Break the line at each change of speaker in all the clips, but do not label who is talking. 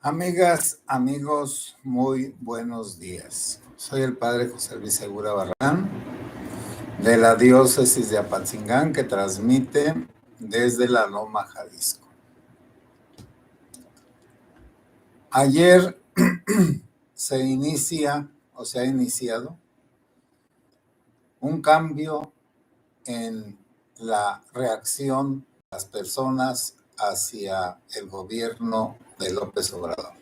Amigas, amigos, muy buenos días. Soy el padre José Luis Segura Barragán de la diócesis de Apatzingán, que transmite desde la Loma, Jalisco. Ayer se ha iniciado un cambio en la reacción de las personas hacia el gobierno de López Obrador.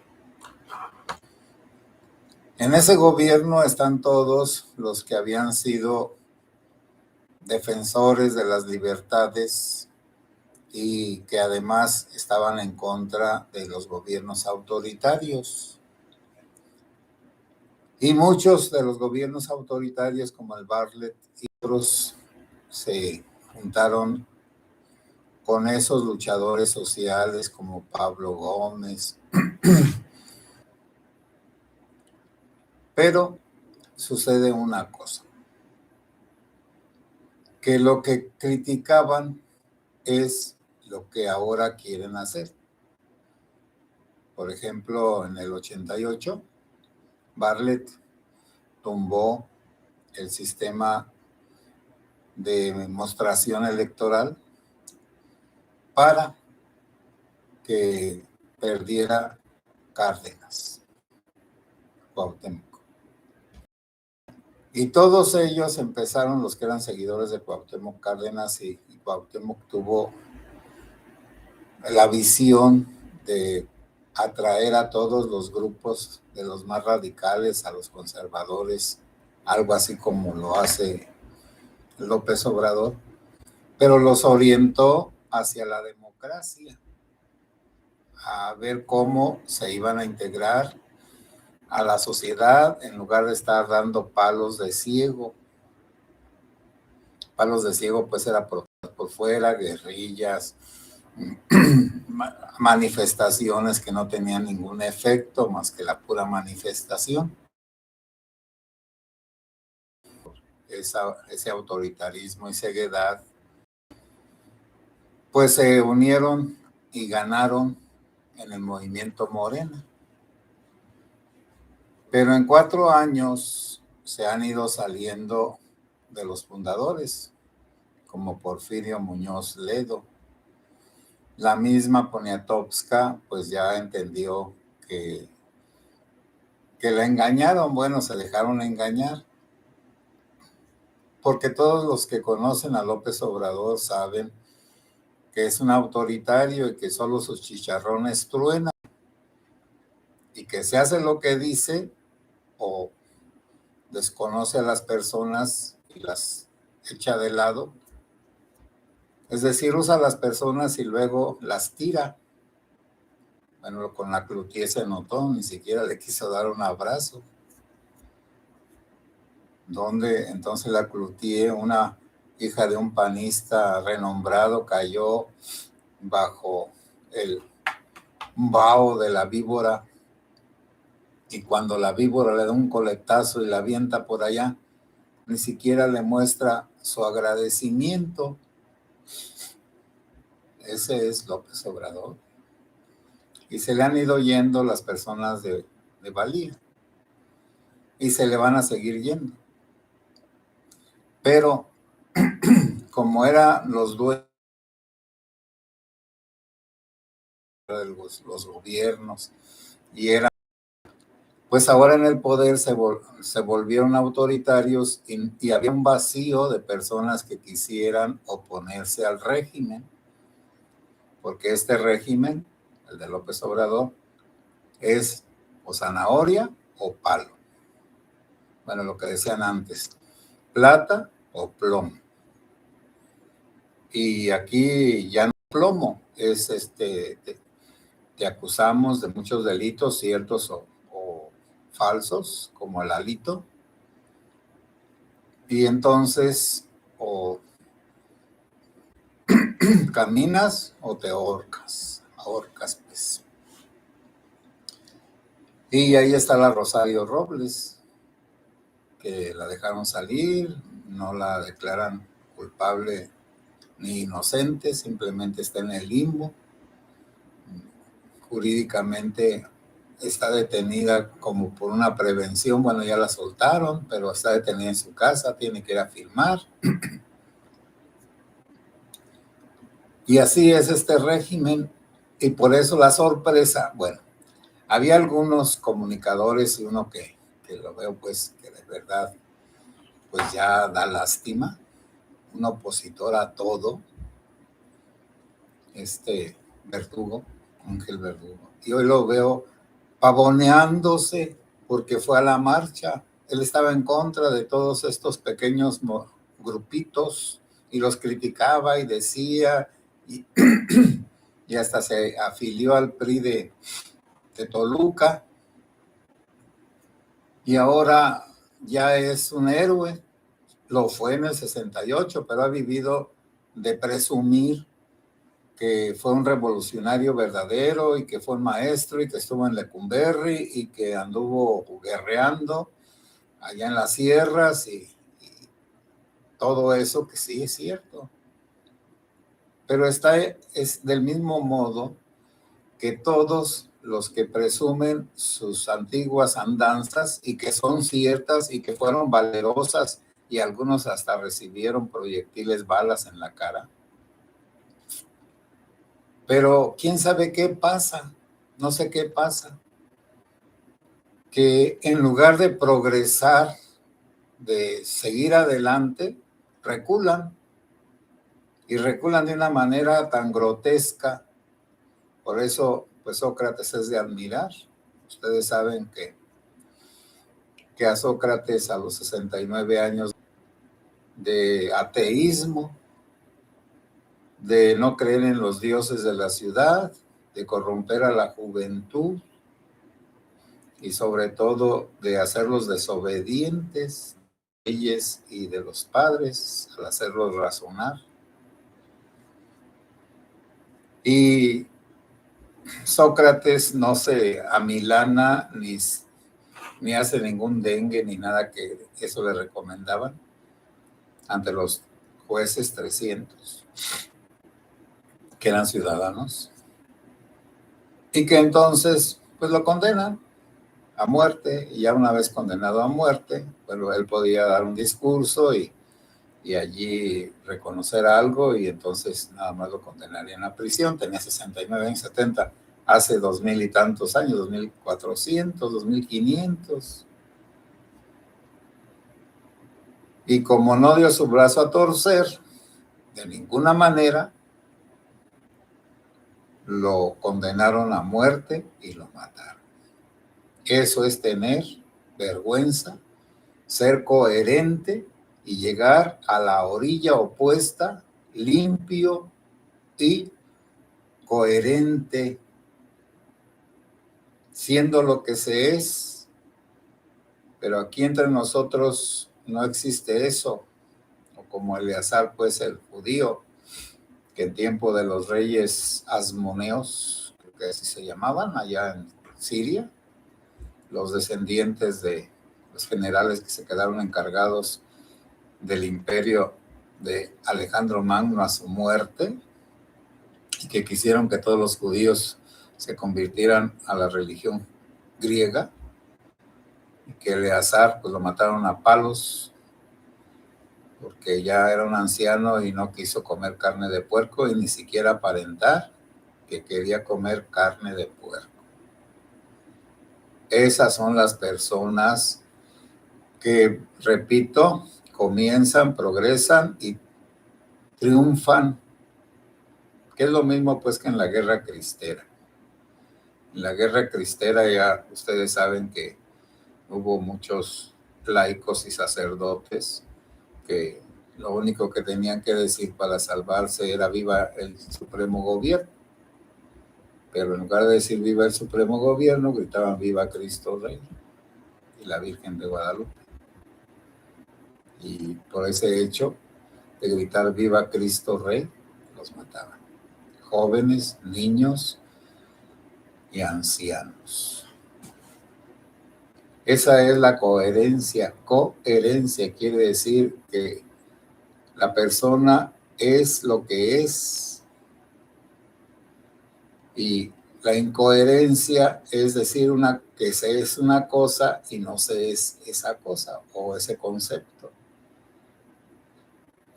En ese gobierno están todos los que habían sido defensores de las libertades y que además estaban en contra de los gobiernos autoritarios. Y muchos de los gobiernos autoritarios, como el Bartlett y otros, se juntaron con esos luchadores sociales como Pablo Gómez. Pero sucede una cosa, que lo que criticaban es lo que ahora quieren hacer. Por ejemplo, en el 88, Bartlett tumbó el sistema de demostración electoral para que perdiera Cárdenas, Cuauhtémoc. Y todos ellos empezaron, los que eran seguidores de Cuauhtémoc Cárdenas, y Cuauhtémoc tuvo la visión de atraer a todos los grupos, de los más radicales a los conservadores, algo así como lo hace López Obrador, pero los orientó hacia la democracia, a ver cómo se iban a integrar a la sociedad en lugar de estar dando palos de ciego. Palos de ciego pues era por fuera, guerrillas, manifestaciones que no tenían ningún efecto más que la pura manifestación. Ese autoritarismo y ceguedad pues se unieron y ganaron en el movimiento Morena. Pero en 4 años se han ido saliendo de los fundadores, como Porfirio Muñoz Ledo. La misma Poniatowska pues ya entendió que la engañaron. Bueno, se dejaron engañar, porque todos los que conocen a López Obrador saben que es un autoritario y que solo sus chicharrones truenan, y que se hace lo que dice o desconoce a las personas y las echa de lado. Es decir, usa a las personas y luego las tira. Bueno, con la Cloutier se notó, ni siquiera le quiso dar un abrazo. Donde entonces la Cloutier, una hija de un panista renombrado, cayó bajo el vaho de la víbora, y cuando la víbora le da un coletazo y la avienta por allá, ni siquiera le muestra su agradecimiento. Ese es López Obrador. Y se le han ido yendo las personas de valía, y se le van a seguir yendo. Pero como eran los dueños de los gobiernos y eran, pues ahora en el poder se volvieron autoritarios, y había un vacío de personas que quisieran oponerse al régimen, porque este régimen, el de López Obrador, es o zanahoria o palo. Bueno, lo que decían antes, plata o plomo. Y aquí ya no plomo, es te acusamos de muchos delitos, ciertos o falsos, como el alito, y entonces o caminas o te ahorcas pues. Y ahí está la Rosario Robles, que la dejaron salir, no la declaran culpable ni inocente, simplemente está en el limbo. Jurídicamente está detenida como por una prevención. Bueno, ya la soltaron, pero está detenida en su casa, tiene que ir a firmar. Y así es este régimen, y por eso la sorpresa. Bueno, había algunos comunicadores y uno que lo veo pues que de verdad pues ya da lástima, un opositor a todo, Verdugo, Ángel Verdugo, y hoy lo veo pavoneándose porque fue a la marcha. Él estaba en contra de todos estos pequeños grupitos y los criticaba y decía, y, y hasta se afilió al PRI de Toluca, y ahora ya es un héroe. Lo fue en el 68, pero ha vivido de presumir que fue un revolucionario verdadero y que fue un maestro y que estuvo en Lecumberri y que anduvo guerreando allá en las sierras y todo eso, que sí es cierto. Pero es del mismo modo que todos los que presumen sus antiguas andanzas y que son ciertas y que fueron valerosas y algunos hasta recibieron proyectiles, balas en la cara. Pero quién sabe qué pasa, no sé qué pasa, que en lugar de progresar, de seguir adelante, reculan, y reculan de una manera tan grotesca. Por eso, pues Sócrates es de admirar. Ustedes saben que a Sócrates a los 69 años de ateísmo, de no creer en los dioses de la ciudad, de corromper a la juventud y sobre todo de hacerlos desobedientes de leyes y de los padres al hacerlos razonar. Y Sócrates no se amilana ni hace ningún dengue ni nada que eso le recomendaban ante los jueces 300 que eran ciudadanos y que entonces pues lo condenan a muerte, y ya una vez condenado a muerte, pero él podía dar un discurso y allí reconocer algo, y entonces nada más lo condenarían a prisión. Tenía 69 años, 70, hace 2000 y tantos años, 2400, 2500. Y como no dio su brazo a torcer, de ninguna manera, lo condenaron a muerte y lo mataron. Eso es tener vergüenza, ser coherente y llegar a la orilla opuesta, limpio y coherente, siendo lo que se es. Pero aquí entre nosotros no existe eso, o como Eleazar, pues el judío, que en tiempo de los reyes asmoneos, creo que así se llamaban, allá en Siria, los descendientes de los generales que se quedaron encargados del imperio de Alejandro Magno a su muerte, y que quisieron que todos los judíos se convirtieran a la religión griega, y que Eleazar pues lo mataron a palos porque ya era un anciano y no quiso comer carne de puerco y ni siquiera aparentar que quería comer carne de puerco. Esas son las personas que, repito, comienzan, progresan y triunfan, que es lo mismo pues que en la guerra cristera. En la guerra cristera ya ustedes saben que hubo muchos laicos y sacerdotes que lo único que tenían que decir para salvarse era viva el supremo gobierno, pero en lugar de decir viva el supremo gobierno, gritaban viva Cristo Rey y la Virgen de Guadalupe. Y por ese hecho de gritar viva Cristo Rey, los mataban. Jóvenes, niños y ancianos. Esa es la coherencia. Coherencia quiere decir que la persona es lo que es, y La incoherencia es decir que se es una cosa y no se es esa cosa o ese concepto.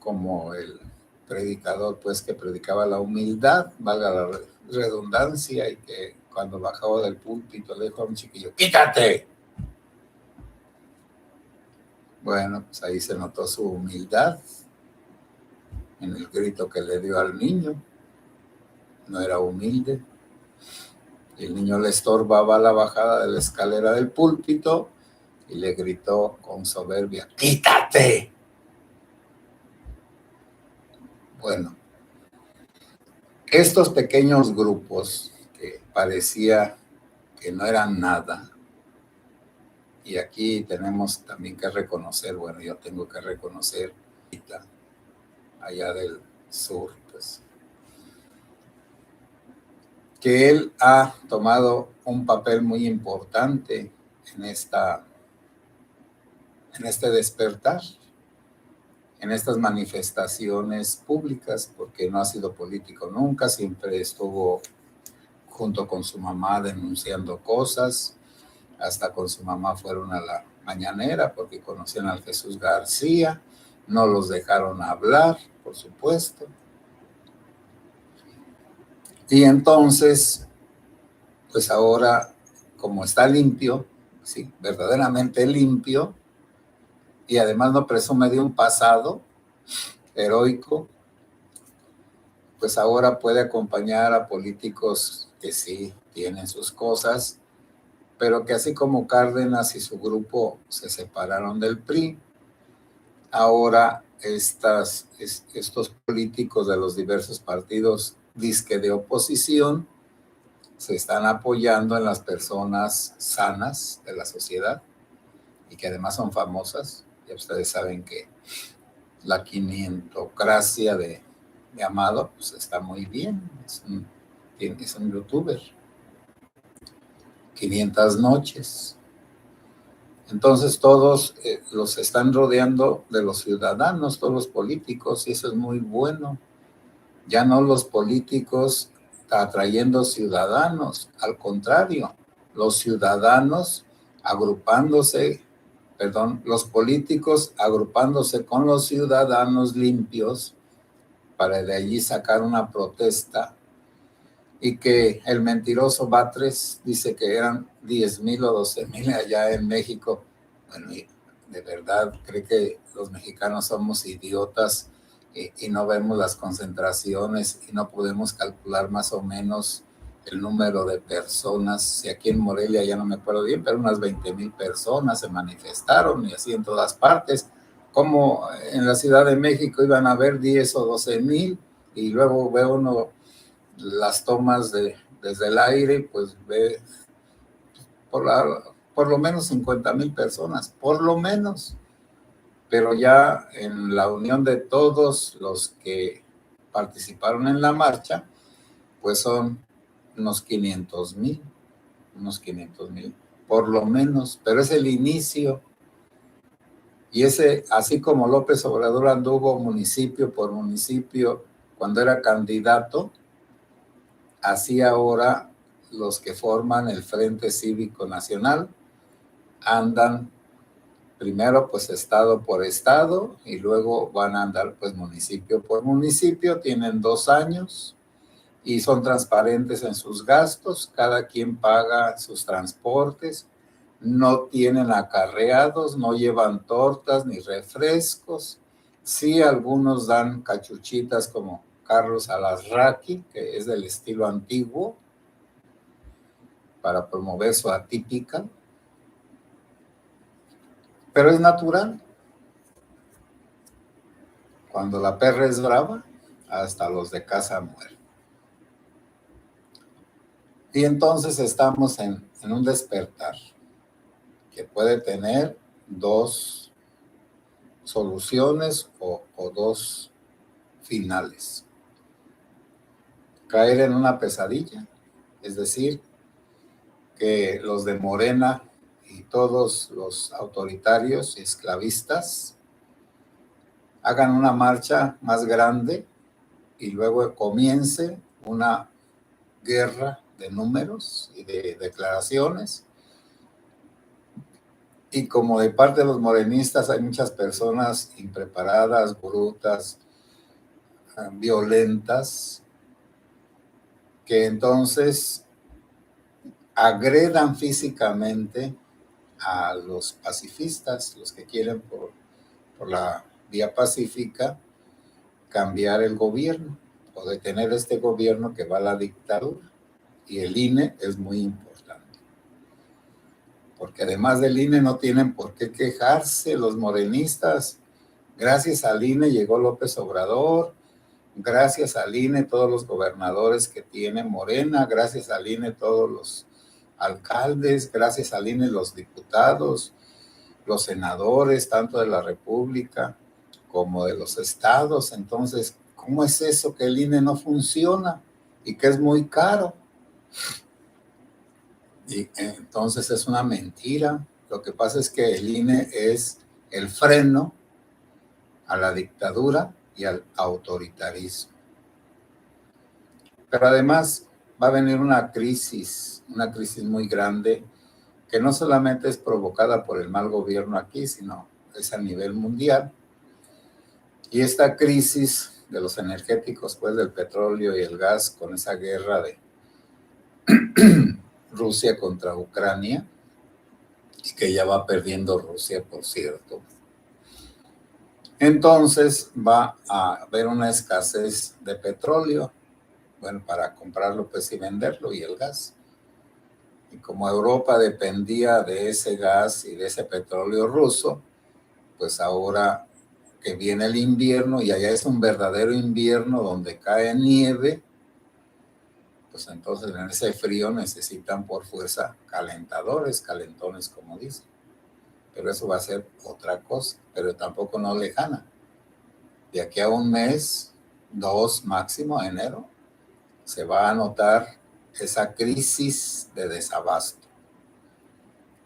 Como el predicador, pues, que predicaba la humildad, valga la redundancia, y que cuando bajaba del púlpito le dijo a un chiquillo, ¡quítate! Bueno, pues ahí se notó su humildad en el grito que le dio al niño. No era humilde. El niño le estorbaba la bajada de la escalera del púlpito y le gritó con soberbia, ¡quítate! Bueno, estos pequeños grupos que parecía que no eran nada, y aquí tenemos también que reconocer, bueno, yo tengo que reconocer allá del sur, pues, que él ha tomado un papel muy importante en este despertar, en estas manifestaciones públicas, porque no ha sido político nunca, siempre estuvo junto con su mamá denunciando cosas, hasta con su mamá fueron a la mañanera porque conocían al Jesús García, no los dejaron hablar, por supuesto. Y entonces, pues ahora, como está limpio, sí, verdaderamente limpio, y además no presume de un pasado heroico, pues ahora puede acompañar a políticos que sí tienen sus cosas, pero que así como Cárdenas y su grupo se separaron del PRI, ahora estos políticos de los diversos partidos disque de oposición se están apoyando en las personas sanas de la sociedad y que además son famosas. Ya ustedes saben que la quinientocracia de Amado pues está muy bien, es un youtuber. 500 noches. Entonces todos los están rodeando de los ciudadanos, todos los políticos, y eso es muy bueno. Ya no los políticos atrayendo ciudadanos, al contrario, los ciudadanos agrupándose, los políticos agrupándose con los ciudadanos limpios para de allí sacar una protesta, y que el mentiroso Batres dice que eran 10,000 o 12,000 allá en México. Bueno, y de verdad cree que los mexicanos somos idiotas y no vemos las concentraciones y no podemos calcular más o menos el número de personas. Si aquí en Morelia, ya no me acuerdo bien, pero unas 20,000 personas se manifestaron, y así en todas partes. Como en la Ciudad de México iban a haber 10 o 12,000, y luego ve uno las tomas desde el aire, pues ve por lo menos 50,000 personas, por lo menos. Pero ya en la unión de todos los que participaron en la marcha, pues son unos 500,000, por lo menos. Pero es el inicio. Y así como López Obrador anduvo municipio por municipio cuando era candidato, así ahora los que forman el Frente Cívico Nacional andan primero pues estado por estado y luego van a andar pues municipio por municipio. Tienen 2 años y son transparentes en sus gastos, cada quien paga sus transportes, no tienen acarreados, no llevan tortas ni refrescos. Sí, algunos dan cachuchitas como Carlos Alasraqui, que es del estilo antiguo, para promover su atípica, pero es natural. Cuando la perra es brava, hasta los de casa mueren. Y entonces estamos en un despertar que puede tener 2 soluciones o 2 finales. Caer en una pesadilla, es decir, que los de Morena y todos los autoritarios y esclavistas hagan una marcha más grande y luego comience una guerra de números y de declaraciones. Y como de parte de los morenistas hay muchas personas impreparadas, brutas, violentas, que entonces agredan físicamente a los pacifistas, los que quieren por la vía pacífica cambiar el gobierno o detener este gobierno que va a la dictadura. Y el INE es muy importante, porque además del INE no tienen por qué quejarse los morenistas. Gracias al INE llegó López Obrador, gracias al INE todos los gobernadores que tiene Morena, gracias al INE todos los alcaldes, gracias al INE los diputados, los senadores, tanto de la República como de los estados. Entonces, ¿cómo es eso que el INE no funciona y que es muy caro? Y entonces es una mentira. Lo que pasa es que el INE es el freno a la dictadura y al autoritarismo. Pero además va a venir una crisis muy grande, que no solamente es provocada por el mal gobierno aquí, sino es a nivel mundial. Y esta crisis de los energéticos, pues del petróleo y el gas, con esa guerra de Rusia contra Ucrania, y que ya va perdiendo Rusia, por cierto. Entonces va a haber una escasez de petróleo, bueno, para comprarlo pues y venderlo, y el gas. Y como Europa dependía de ese gas y de ese petróleo ruso, pues ahora que viene el invierno y allá es un verdadero invierno donde cae nieve, pues entonces en ese frío necesitan por fuerza calentadores, calentones como dicen. Pero eso va a ser otra cosa, pero tampoco no lejana. De aquí a un mes, 2 máximo, enero, se va a notar esa crisis de desabasto.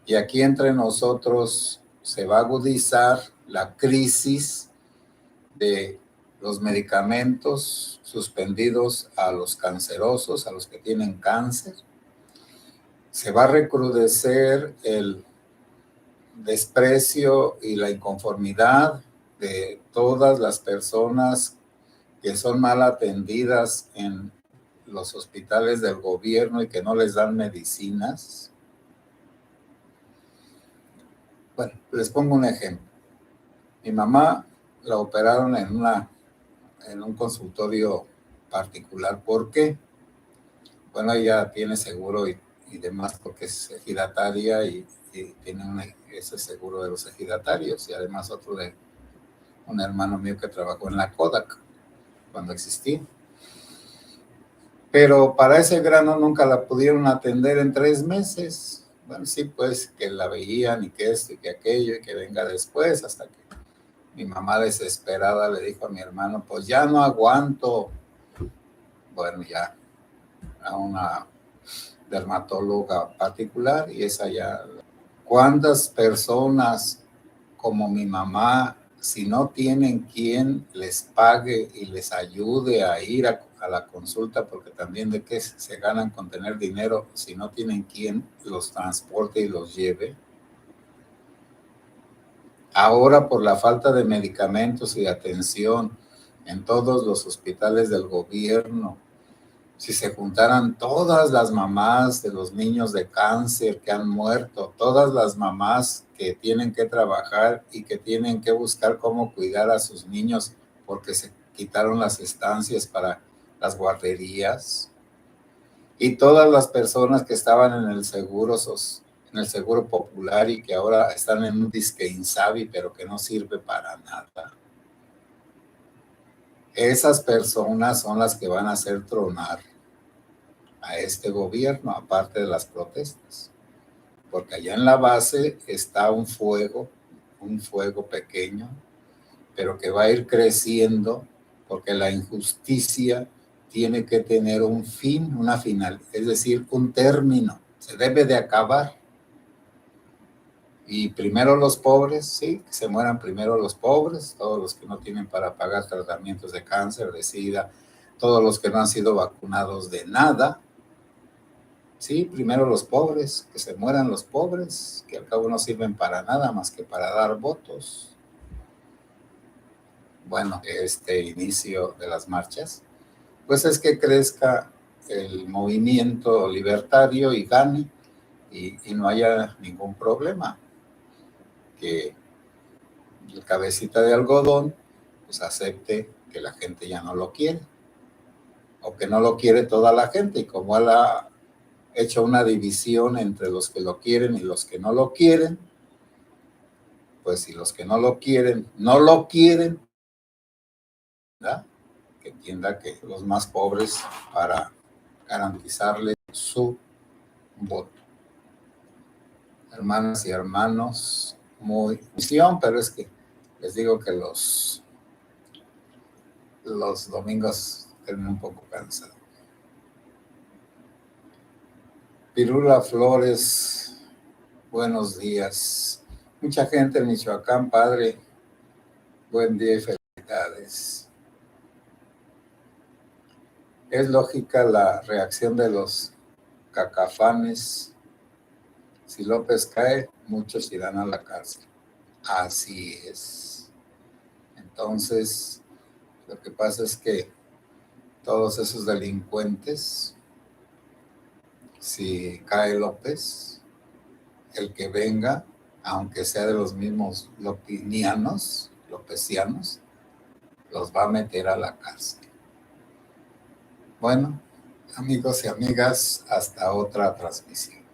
Y aquí entre nosotros se va a agudizar la crisis de los medicamentos suspendidos a los cancerosos, a los que tienen cáncer. Se va a recrudecer el desprecio y la inconformidad de todas las personas que son mal atendidas en los hospitales del gobierno y que no les dan medicinas. Bueno, les pongo un ejemplo. Mi mamá la operaron en un consultorio particular. ¿Por qué? Bueno, ella tiene seguro y demás porque es ejidataria y tiene ese seguro de los ejidatarios, y además otro de un hermano mío que trabajó en la Kodak cuando existía. Pero para ese grano nunca la pudieron atender en 3 meses. Bueno, sí, pues que la veían y que esto y que aquello y que venga después, hasta que mi mamá desesperada le dijo a mi hermano, pues ya no aguanto. Bueno, ya a una dermatóloga particular, y esa ya. ¿Cuántas personas como mi mamá, si no tienen quien les pague y les ayude a ir a la consulta, porque también de qué se ganan con tener dinero si no tienen quien los transporte y los lleve? Ahora, por la falta de medicamentos y de atención en todos los hospitales del gobierno, si se juntaran todas las mamás de los niños de cáncer que han muerto, todas las mamás que tienen que trabajar y que tienen que buscar cómo cuidar a sus niños porque se quitaron las estancias para las guarderías, y todas las personas que estaban en el seguro popular y que ahora están en un disque Insabi, pero que no sirve para nada. Esas personas son las que van a hacer tronar a este gobierno, aparte de las protestas, porque allá en la base está un fuego pequeño, pero que va a ir creciendo, porque la injusticia tiene que tener un fin, una final, es decir, un término, se debe de acabar. Y primero los pobres, sí, que se mueran primero los pobres, todos los que no tienen para pagar tratamientos de cáncer, de SIDA, todos los que no han sido vacunados de nada, Sí, primero los pobres, que se mueran los pobres, que al cabo no sirven para nada más que para dar votos. Bueno, este inicio de las marchas, pues es que crezca el movimiento libertario y gane y no haya ningún problema. Que el cabecita de algodón pues acepte que la gente ya no lo quiere o que no lo quiere toda la gente, y como él ha hecho una división entre los que lo quieren y los que no lo quieren, pues si los que no lo quieren no lo quieren, ¿verdad? Que entienda que los más pobres, para garantizarle su voto. Hermanas y hermanos, muy misión, pero es que les digo que los domingos termino un poco cansado. Pirula Flores, buenos días. Mucha gente en Michoacán, padre. Buen día y felicidades. Es lógica la reacción de los cacafanes. Si López cae, muchos irán a la cárcel. Así es. Entonces, lo que pasa es que todos esos delincuentes, si cae López, el que venga, aunque sea de los mismos lopinianos, lopecianos, los va a meter a la cárcel. Bueno, amigos y amigas, hasta otra transmisión.